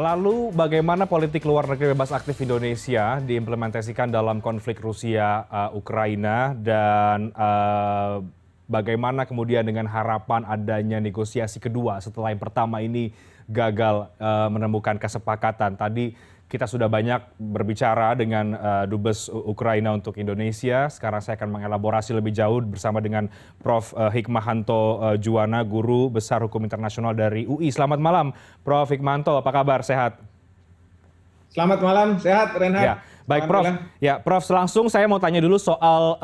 Lalu bagaimana politik luar negeri bebas aktif Indonesia diimplementasikan dalam konflik Rusia-Ukraina dan bagaimana kemudian dengan harapan adanya negosiasi kedua setelah yang pertama ini gagal menemukan kesepakatan. Tadi kita sudah banyak berbicara dengan Dubes Ukraina untuk Indonesia. Sekarang saya akan mengelaborasi lebih jauh bersama dengan Prof. Hikmahanto Juwana, Guru Besar Hukum Internasional dari UI. Selamat malam, Prof. Hikmahanto. Apa kabar? Sehat? Selamat malam, sehat Reinhard. Ya, baik Prof. Ya, Prof. Langsung saya mau tanya dulu soal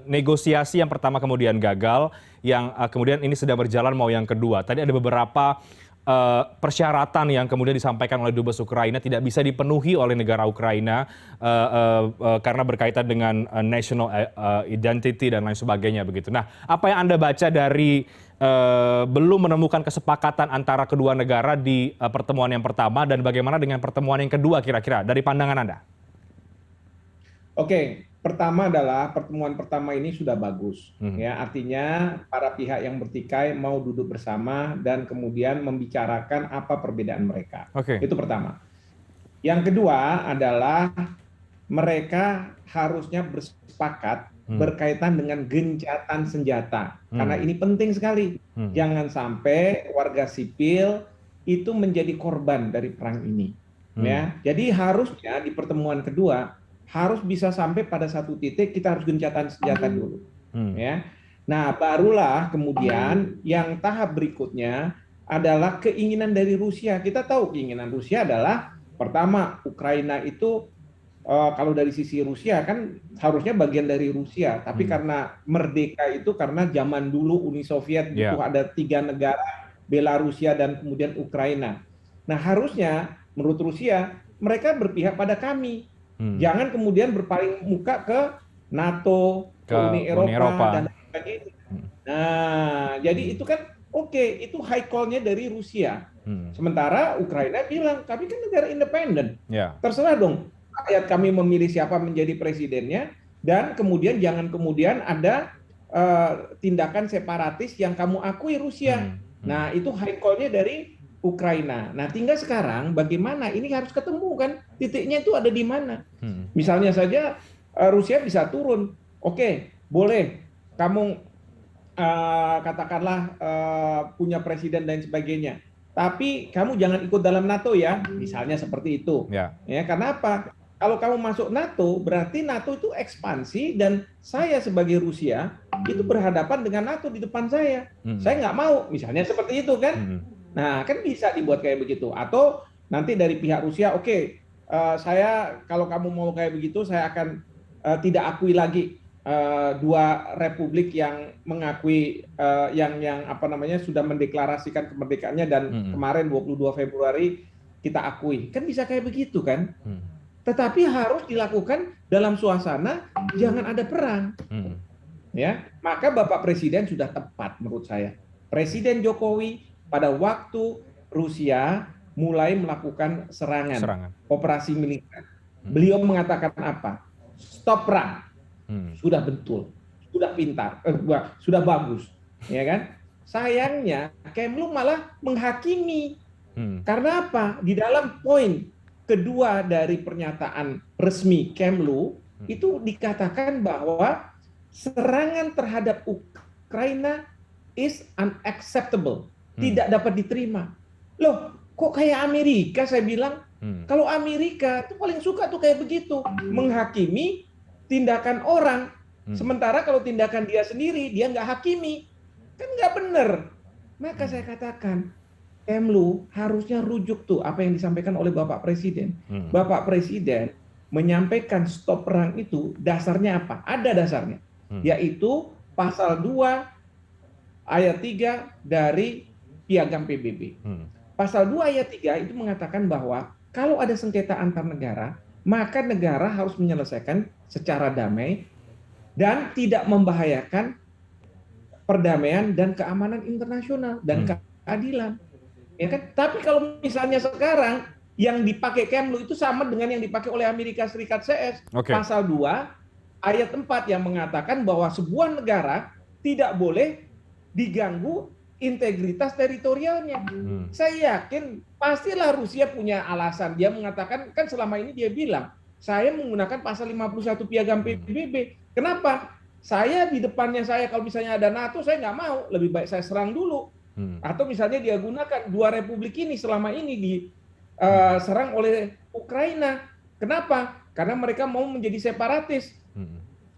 negosiasi yang pertama kemudian gagal, yang kemudian ini sedang berjalan mau yang kedua. Tadi ada beberapa persyaratan yang kemudian disampaikan oleh Dubes Ukraina tidak bisa dipenuhi oleh negara Ukraina karena berkaitan dengan national identity dan lain sebagainya begitu. Nah, apa yang Anda baca dari belum menemukan kesepakatan antara kedua negara di pertemuan yang pertama dan bagaimana dengan pertemuan yang kedua kira-kira dari pandangan Anda? Oke, pertama adalah pertemuan pertama ini sudah bagus, ya artinya para pihak yang bertikai mau duduk bersama dan kemudian membicarakan apa perbedaan mereka. Itu pertama. Yang kedua adalah mereka harusnya bersepakat berkaitan dengan gencatan senjata, karena ini penting sekali. Jangan sampai warga sipil itu menjadi korban dari perang ini. Ya, jadi harusnya di pertemuan kedua harus bisa sampai pada satu titik kita harus gencatan senjata dulu. Ya. Nah, barulah kemudian yang tahap berikutnya adalah keinginan dari Rusia. Kita tahu keinginan Rusia adalah pertama Ukraina itu kalau dari sisi Rusia kan harusnya bagian dari Rusia, tapi karena merdeka itu karena zaman dulu Uni Soviet itu ada 3 negara, Belarusia dan kemudian Ukraina. Nah, harusnya menurut Rusia mereka berpihak pada kami. Jangan kemudian berpaling muka ke NATO, ke Uni Eropa dan sebagainya. Nah, jadi itu kan oke, itu high call-nya dari Rusia. Sementara Ukraina bilang, kami kan negara independen. Terserah dong, rakyat kami memilih siapa menjadi presidennya, dan kemudian jangan kemudian ada tindakan separatis yang kamu akui Rusia. Nah, itu high call-nya dari Ukraina. Nah, tinggal sekarang bagaimana ini harus ketemu kan, titiknya itu ada di mana. Misalnya saja Rusia bisa turun, oke, boleh kamu katakanlah punya presiden dan sebagainya, tapi kamu jangan ikut dalam NATO ya, misalnya seperti itu. Ya, karena apa? Kalau kamu masuk NATO, berarti NATO itu ekspansi dan saya sebagai Rusia itu berhadapan dengan NATO di depan saya. Saya nggak mau, misalnya seperti itu kan. Nah, kan bisa dibuat kayak begitu. Atau nanti dari pihak Rusia, oke, saya kalau kamu mau kayak begitu, saya akan tidak akui lagi 2 republik yang mengakui yang apa namanya sudah mendeklarasikan kemerdekaannya dan kemarin 22 Februari kita akui. Kan bisa kayak begitu kan? Tetapi harus dilakukan dalam suasana jangan ada perang. Ya, maka Bapak Presiden sudah tepat menurut saya. Presiden Jokowi pada waktu Rusia mulai melakukan serangan. Operasi militer. Beliau mengatakan apa? Stop perang. Sudah betul, sudah pintar, sudah bagus, ya kan? Sayangnya Kemlu malah menghakimi. Karena apa? Di dalam poin kedua dari pernyataan resmi Kemlu itu dikatakan bahwa serangan terhadap Ukraina is unacceptable. Tidak dapat diterima. Loh, kok kayak Amerika saya bilang? Kalau Amerika itu paling suka tuh kayak begitu, menghakimi tindakan orang. Sementara kalau tindakan dia sendiri, dia nggak hakimi. Kan nggak benar. Maka saya katakan, Kemlu harusnya rujuk tuh apa yang disampaikan oleh Bapak Presiden. Bapak Presiden menyampaikan stop perang itu dasarnya apa? Ada dasarnya. Yaitu pasal 2 ayat 3 dari Piagam PBB. Pasal 2 ayat 3 itu mengatakan bahwa kalau ada sengketa antar negara, maka negara harus menyelesaikan secara damai dan tidak membahayakan perdamaian dan keamanan internasional dan keadilan. Ya kan? Tapi kalau misalnya sekarang yang dipakai Kemlu itu sama dengan yang dipakai oleh Amerika Serikat CS. Pasal 2 ayat 4 yang mengatakan bahwa sebuah negara tidak boleh diganggu integritas teritorialnya. Saya yakin pastilah Rusia punya alasan. Dia mengatakan, kan selama ini dia bilang, saya menggunakan pasal 51 Piagam PBB. Kenapa? Saya di depannya saya, kalau misalnya ada NATO, saya nggak mau. Lebih baik saya serang dulu. Atau misalnya dia gunakan dua republik ini selama ini diserang oleh Ukraina. Kenapa? Karena mereka mau menjadi separatis.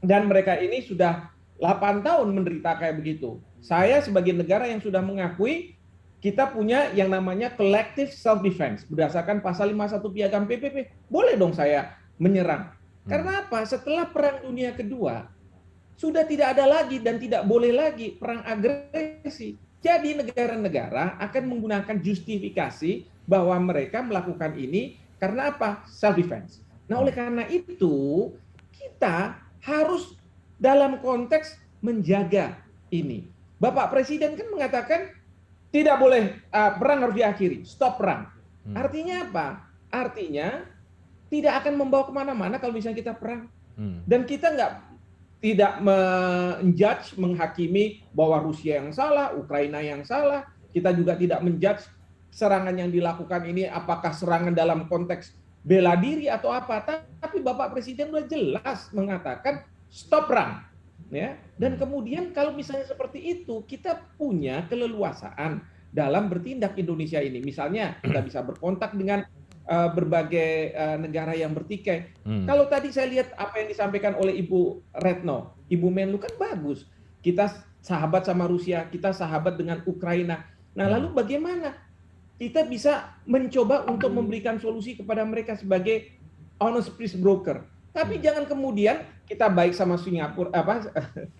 Dan mereka ini sudah 8 tahun menderita kayak begitu. Saya sebagai negara yang sudah mengakui kita punya yang namanya collective self defense berdasarkan pasal 51 Piagam PBB. Boleh dong saya menyerang. Karena apa? Setelah Perang Dunia Kedua sudah tidak ada lagi dan tidak boleh lagi perang agresi. Jadi negara-negara akan menggunakan justifikasi bahwa mereka melakukan ini karena apa? Self defense. Nah, oleh karena itu kita harus dalam konteks menjaga ini. Bapak Presiden kan mengatakan tidak boleh perang harus diakhiri, stop perang. Artinya apa? Artinya tidak akan membawa kemana-mana kalau misalnya kita perang. Dan kita tidak menjudge, menghakimi bahwa Rusia yang salah, Ukraina yang salah. Kita juga tidak menjudge serangan yang dilakukan ini apakah serangan dalam konteks bela diri atau apa. Tapi Bapak Presiden sudah jelas mengatakan stop perang. Ya. Dan kemudian kalau misalnya seperti itu, kita punya keleluasaan dalam bertindak Indonesia ini. Misalnya kita bisa berkontak dengan berbagai negara yang bertikai. Kalau tadi saya lihat apa yang disampaikan oleh Ibu Retno, Ibu Menlu kan bagus. Kita sahabat sama Rusia, kita sahabat dengan Ukraina. Nah, lalu bagaimana kita bisa mencoba untuk memberikan solusi kepada mereka sebagai honest peace broker? Tapi jangan kemudian kita baik sama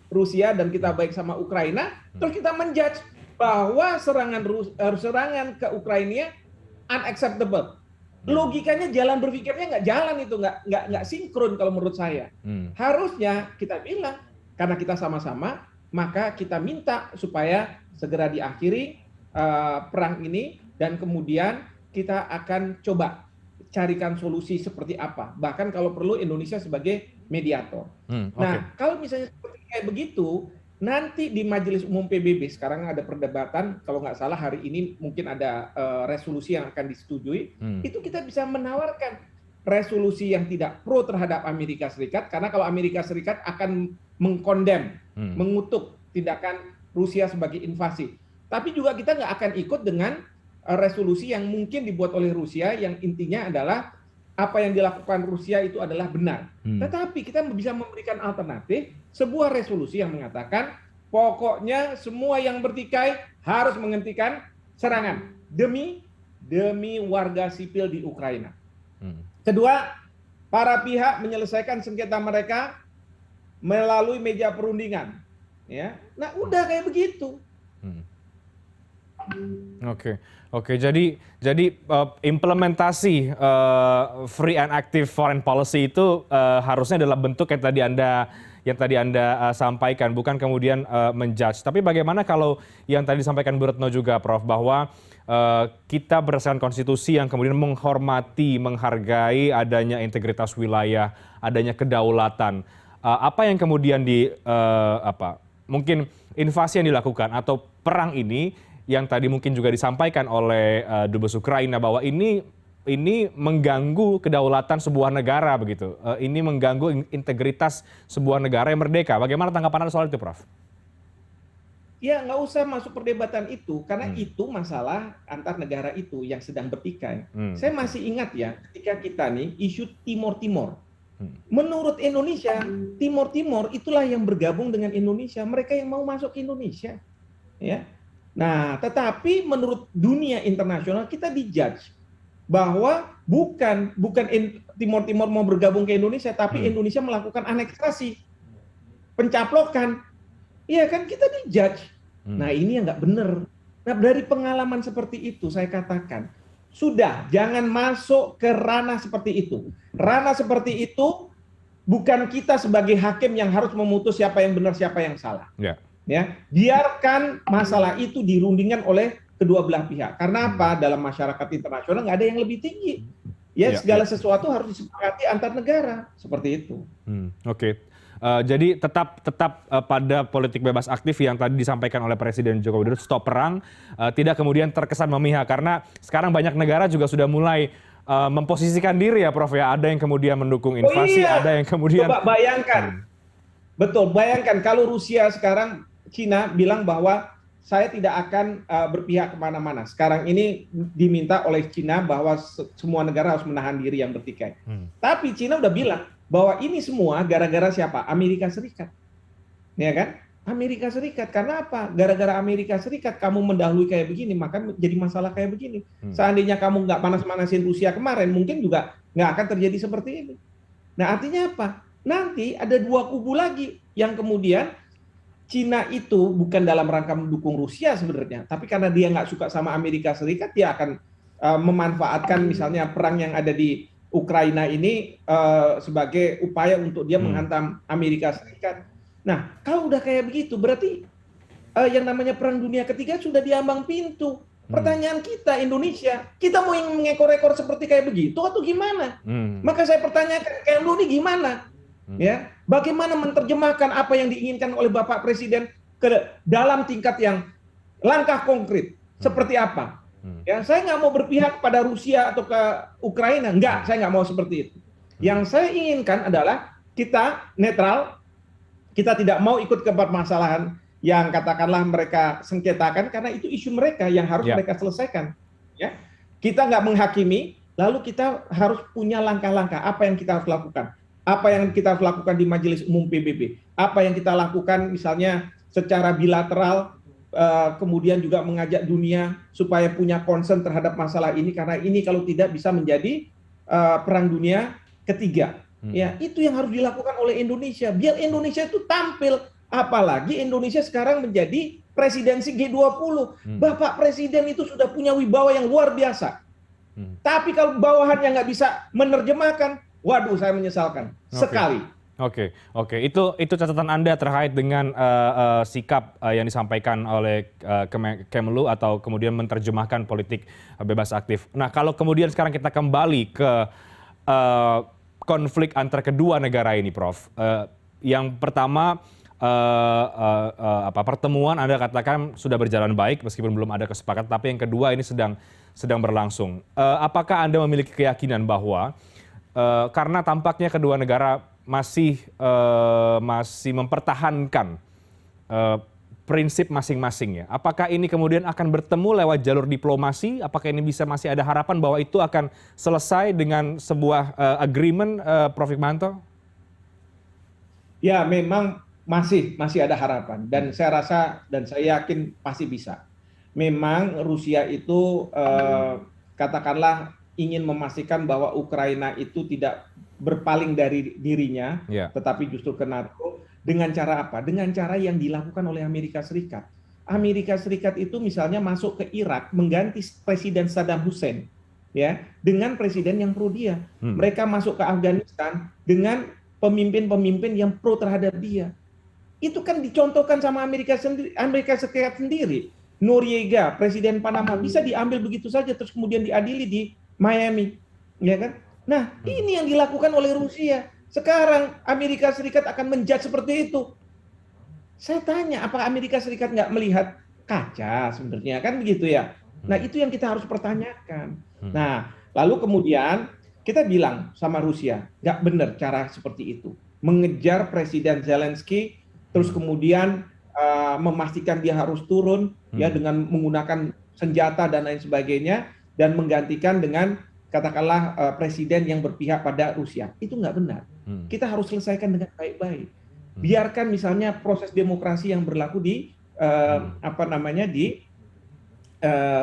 Rusia dan kita baik sama Ukraina, terus kita menjudge bahwa serangan ke Ukraina unacceptable. Logikanya jalan berpikirnya nggak jalan itu, nggak sinkron kalau menurut saya. Harusnya kita bilang karena kita sama-sama, maka kita minta supaya segera diakhiri perang ini dan kemudian kita akan coba carikan solusi seperti apa. Bahkan kalau perlu Indonesia sebagai mediator. Nah, kalau misalnya seperti kayak begitu, nanti di Majelis Umum PBB sekarang ada perdebatan, kalau nggak salah hari ini mungkin ada resolusi yang akan disetujui, itu kita bisa menawarkan resolusi yang tidak pro terhadap Amerika Serikat, karena kalau Amerika Serikat akan mengkondem, mengutuk tindakan Rusia sebagai invasi. Tapi juga kita nggak akan ikut dengan resolusi yang mungkin dibuat oleh Rusia yang intinya adalah apa yang dilakukan Rusia itu adalah benar. Tetapi kita bisa memberikan alternatif, sebuah resolusi yang mengatakan pokoknya semua yang bertikai harus menghentikan serangan demi warga sipil di Ukraina. Kedua, para pihak menyelesaikan sengketa mereka melalui meja perundingan. Ya, nah udah kayak begitu. Oke. Jadi implementasi free and active foreign policy itu harusnya dalam bentuk yang tadi anda sampaikan, bukan kemudian menjudge. Tapi bagaimana kalau yang tadi disampaikan Bu Retno juga, Prof, bahwa kita berdasarkan konstitusi yang kemudian menghormati, menghargai adanya integritas wilayah, adanya kedaulatan. Apa yang kemudian mungkin invasi yang dilakukan atau perang ini yang tadi mungkin juga disampaikan oleh Dubes Ukraina bahwa ini mengganggu kedaulatan sebuah negara begitu. Ini mengganggu integritas sebuah negara yang merdeka. Bagaimana tanggapan Anda soal itu, Prof? Ya, nggak usah masuk perdebatan itu, karena itu masalah antar negara itu yang sedang bertikai. Saya masih ingat ya, ketika kita nih isu Timor-Timor. Menurut Indonesia, Timor-Timor itulah yang bergabung dengan Indonesia. Mereka yang mau masuk ke Indonesia. Ya. Nah, tetapi menurut dunia internasional kita dijudge bahwa bukan Timor-Timor mau bergabung ke Indonesia, tapi Indonesia melakukan aneksasi, pencaplokan. Iya kan, kita dijudge. Nah, ini yang nggak benar. Nah, dari pengalaman seperti itu saya katakan, sudah jangan masuk ke ranah seperti itu. Ranah seperti itu bukan kita sebagai hakim yang harus memutus siapa yang benar, siapa yang salah. Ya, biarkan masalah itu dirundingkan oleh kedua belah pihak. Karena apa? Dalam masyarakat internasional nggak ada yang lebih tinggi. Ya, segala sesuatu harus disepakati antar negara, seperti itu. Oke. Jadi tetap pada politik bebas aktif yang tadi disampaikan oleh Presiden Joko Widodo, stop perang, tidak kemudian terkesan memihak. Karena sekarang banyak negara juga sudah mulai memposisikan diri ya Prof ya. Ada yang kemudian mendukung invasi, ada yang kemudian... Coba bayangkan, betul, bayangkan kalau Rusia sekarang, Cina bilang bahwa saya tidak akan berpihak kemana-mana. Sekarang ini diminta oleh Cina bahwa semua negara harus menahan diri yang bertikai. Tapi Cina udah bilang bahwa ini semua gara-gara siapa? Amerika Serikat. Ya kan? Amerika Serikat. Karena apa? Gara-gara Amerika Serikat kamu mendahului kayak begini, maka jadi masalah kayak begini. Seandainya kamu nggak panas-manasin Rusia kemarin, mungkin juga nggak akan terjadi seperti ini. Nah, artinya apa? Nanti ada dua kubu lagi yang kemudian Cina itu bukan dalam rangka mendukung Rusia sebenarnya, tapi karena dia nggak suka sama Amerika Serikat, dia akan memanfaatkan misalnya perang yang ada di Ukraina ini sebagai upaya untuk dia menghantam Amerika Serikat. Nah, kalau udah kayak begitu, berarti yang namanya perang dunia ketiga sudah diambang pintu. Pertanyaan kita Indonesia, kita mau yang mengekor-ekor seperti kayak begitu atau gimana? Maka saya pertanyakan, kayak lu ini gimana? Ya, bagaimana menerjemahkan apa yang diinginkan oleh Bapak Presiden ke dalam tingkat yang langkah konkret seperti apa? Ya, saya nggak mau berpihak pada Rusia atau ke Ukraina, enggak, saya nggak mau seperti itu. Yang saya inginkan adalah kita netral, kita tidak mau ikut ke permasalahan yang katakanlah mereka sengketakan karena itu isu mereka yang harus mereka selesaikan. Ya, kita nggak menghakimi, lalu kita harus punya langkah-langkah apa yang kita harus lakukan. Apa yang kita harus lakukan di Majelis Umum PBB, apa yang kita lakukan misalnya secara bilateral, kemudian juga mengajak dunia supaya punya concern terhadap masalah ini, karena ini kalau tidak bisa menjadi perang dunia ketiga. Ya, itu yang harus dilakukan oleh Indonesia, biar Indonesia itu tampil, apalagi Indonesia sekarang menjadi presidensi G20. Bapak Presiden itu sudah punya wibawa yang luar biasa. Tapi kalau bawahannya nggak bisa menerjemahkan, waduh, saya menyesalkan sekali. Oke. Itu catatan Anda terkait dengan sikap yang disampaikan oleh Kemlu atau kemudian menerjemahkan politik bebas aktif. Nah, kalau kemudian sekarang kita kembali ke konflik antar kedua negara ini, Prof. Yang pertama, pertemuan Anda katakan sudah berjalan baik meskipun belum ada kesepakatan. Tapi yang kedua ini sedang berlangsung. Apakah Anda memiliki keyakinan bahwa karena tampaknya kedua negara masih mempertahankan prinsip masing-masing ya. Apakah ini kemudian akan bertemu lewat jalur diplomasi? Apakah ini masih ada harapan bahwa itu akan selesai dengan sebuah agreement, Prof. Hikmahanto? Ya, memang masih ada harapan dan saya rasa dan saya yakin pasti bisa. Memang Rusia itu katakanlah ingin memastikan bahwa Ukraina itu tidak berpaling dari dirinya, tetapi justru ke NATO. Dengan cara apa? Dengan cara yang dilakukan oleh Amerika Serikat. Amerika Serikat itu misalnya masuk ke Irak mengganti Presiden Saddam Hussein, ya, dengan presiden yang pro dia. Mereka masuk ke Afghanistan dengan pemimpin-pemimpin yang pro terhadap dia. Itu kan dicontohkan sama Amerika Serikat sendiri. Noriega, Presiden Panama, bisa diambil begitu saja terus kemudian diadili di Miami, ya kan? Nah, ini yang dilakukan oleh Rusia. Sekarang Amerika Serikat akan menjudge seperti itu. Saya tanya, apa Amerika Serikat nggak melihat kaca sebenarnya, kan begitu ya? Nah, itu yang kita harus pertanyakan. Nah, lalu kemudian kita bilang sama Rusia, nggak benar cara seperti itu. Mengejar Presiden Zelensky, terus kemudian memastikan dia harus turun, ya, dengan menggunakan senjata dan lain sebagainya, dan menggantikan dengan katakanlah presiden yang berpihak pada Rusia. Itu nggak benar. Kita harus selesaikan dengan baik-baik. Biarkan misalnya proses demokrasi yang berlaku di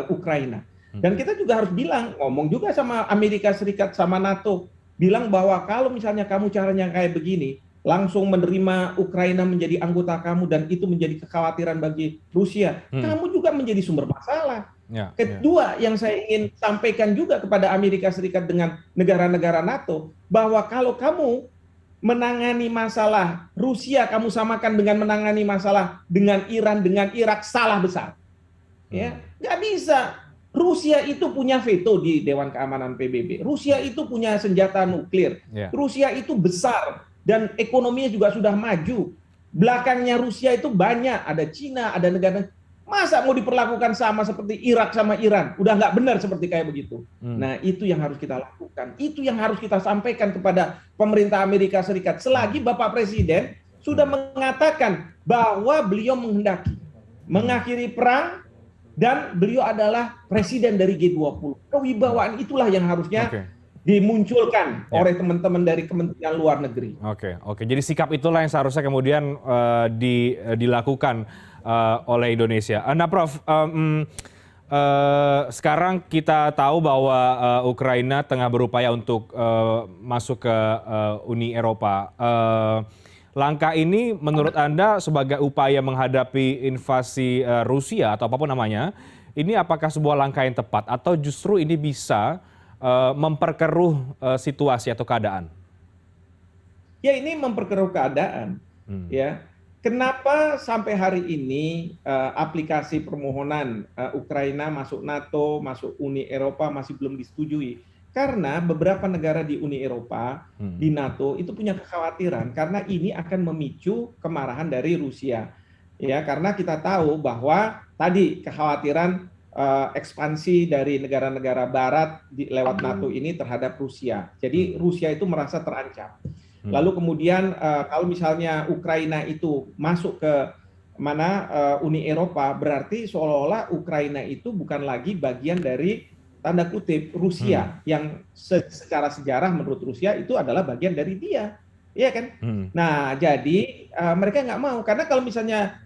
Ukraina. Dan kita juga harus ngomong juga sama Amerika Serikat, sama NATO, bilang bahwa kalau misalnya kamu caranya kayak begini, langsung menerima Ukraina menjadi anggota kamu dan itu menjadi kekhawatiran bagi Rusia, kamu juga menjadi sumber masalah. Kedua, yang saya ingin sampaikan juga kepada Amerika Serikat dengan negara-negara NATO, bahwa kalau kamu menangani masalah Rusia, kamu samakan dengan menangani masalah dengan Iran, dengan Irak, salah besar. Ya, nggak bisa. Rusia itu punya veto di Dewan Keamanan PBB. Rusia itu punya senjata nuklir. Rusia itu besar dan ekonominya juga sudah maju. Belakangnya Rusia itu banyak, ada Cina, ada negara. Masa mau diperlakukan sama seperti Irak sama Iran? Udah nggak benar seperti kayak begitu. Nah, itu yang harus kita lakukan. Itu yang harus kita sampaikan kepada pemerintah Amerika Serikat. Selagi Bapak Presiden sudah mengatakan bahwa beliau menghendaki mengakhiri perang dan beliau adalah presiden dari G20. Kewibawaan itulah yang harusnya dimunculkan oleh teman-teman dari Kementerian Luar Negeri. Oke. Jadi sikap itulah yang seharusnya kemudian dilakukan oleh Indonesia. Nah, Prof, sekarang kita tahu bahwa Ukraina tengah berupaya untuk masuk ke Uni Eropa. Langkah ini menurut Anda sebagai upaya menghadapi invasi Rusia atau apapun namanya, ini apakah sebuah langkah yang tepat atau justru ini bisa memperkeruh situasi atau keadaan? Ya, ini memperkeruh keadaan. Ya. Kenapa sampai hari ini aplikasi permohonan Ukraina masuk NATO, masuk Uni Eropa masih belum disetujui? Karena beberapa negara di Uni Eropa, di NATO itu punya kekhawatiran karena ini akan memicu kemarahan dari Rusia. Ya, karena kita tahu bahwa tadi kekhawatiran ekspansi dari negara-negara Barat lewat NATO ini terhadap Rusia. Jadi Rusia itu merasa terancam. Lalu kemudian kalau misalnya Ukraina itu masuk ke Uni Eropa, berarti seolah-olah Ukraina itu bukan lagi bagian dari tanda kutip Rusia yang secara sejarah menurut Rusia itu adalah bagian dari dia, iya kan? Nah, jadi mereka nggak mau karena kalau misalnya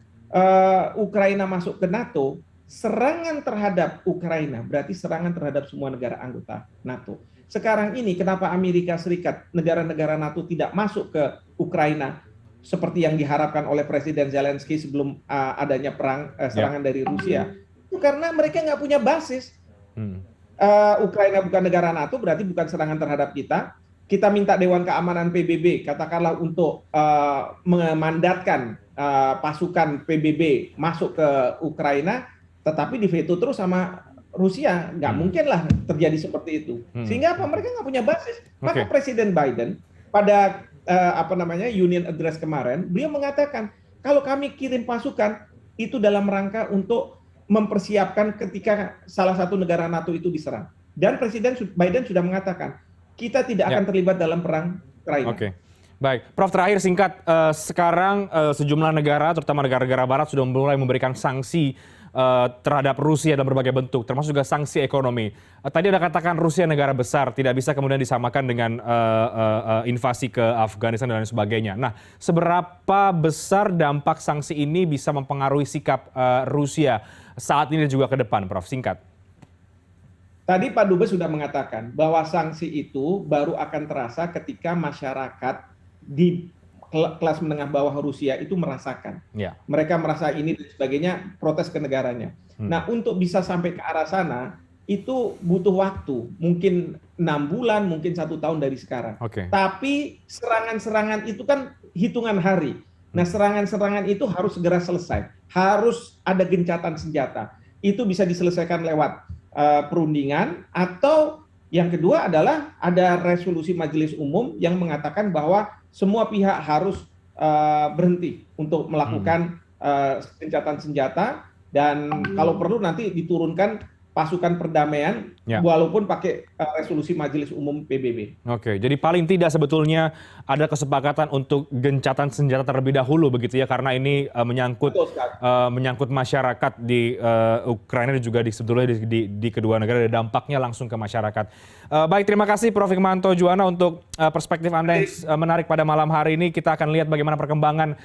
Ukraina masuk ke NATO, serangan terhadap Ukraina berarti serangan terhadap semua negara anggota NATO. Sekarang ini kenapa Amerika Serikat, negara-negara NATO tidak masuk ke Ukraina seperti yang diharapkan oleh Presiden Zelensky sebelum adanya serangan dari Rusia? Itu karena mereka nggak punya basis. Ukraina bukan negara NATO, berarti bukan serangan terhadap kita. Kita minta Dewan Keamanan PBB, katakanlah untuk memandatkan pasukan PBB masuk ke Ukraina, tetapi diveto terus sama Rusia. Nggak mungkin lah terjadi seperti itu. Sehingga apa? Mereka nggak punya basis. Maka Presiden Biden pada Union Address kemarin, beliau mengatakan kalau kami kirim pasukan itu dalam rangka untuk mempersiapkan ketika salah satu negara NATO itu diserang. Dan Presiden Biden sudah mengatakan kita tidak akan terlibat dalam perang Ukraina. Baik, Prof, terakhir singkat, sekarang sejumlah negara, terutama negara-negara Barat sudah mulai memberikan sanksi terhadap Rusia dalam berbagai bentuk, termasuk juga sanksi ekonomi. Tadi Anda katakan Rusia negara besar, tidak bisa kemudian disamakan dengan invasi ke Afghanistan dan lain sebagainya. Nah, seberapa besar dampak sanksi ini bisa mempengaruhi sikap Rusia saat ini dan juga ke depan, Prof? Singkat. Tadi Pak Dubes sudah mengatakan bahwa sanksi itu baru akan terasa ketika masyarakat di kelas menengah bawah Rusia itu merasakan. Mereka merasa ini dan sebagainya, protes ke negaranya. Nah, untuk bisa sampai ke arah sana, itu butuh waktu. Mungkin 6 bulan, mungkin 1 tahun dari sekarang. Tapi serangan-serangan itu kan hitungan hari. Nah, serangan-serangan itu harus segera selesai. Harus ada gencatan senjata. Itu bisa diselesaikan lewat perundingan, atau yang kedua adalah ada resolusi Majelis Umum yang mengatakan bahwa semua pihak harus berhenti untuk melakukan gencatan senjata dan kalau perlu nanti diturunkan pasukan perdamaian walaupun pakai resolusi Majelis Umum PBB. Jadi paling tidak sebetulnya ada kesepakatan untuk gencatan senjata terlebih dahulu begitu ya, karena ini menyangkut masyarakat di Ukraina dan juga sebetulnya di kedua negara, ada dampaknya langsung ke masyarakat. Baik, terima kasih Prof. Hikmahanto Juwana untuk perspektif Anda yang menarik pada malam hari ini. Kita akan lihat bagaimana perkembangan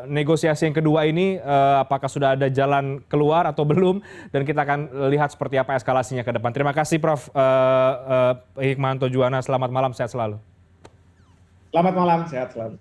negosiasi yang kedua ini, apakah sudah ada jalan keluar atau belum, dan kita akan lihat seperti apa eskalasinya ke depan. Terima kasih Prof. Hikmahanto Juwana, selamat malam, sehat selalu. Selamat malam, sehat selalu.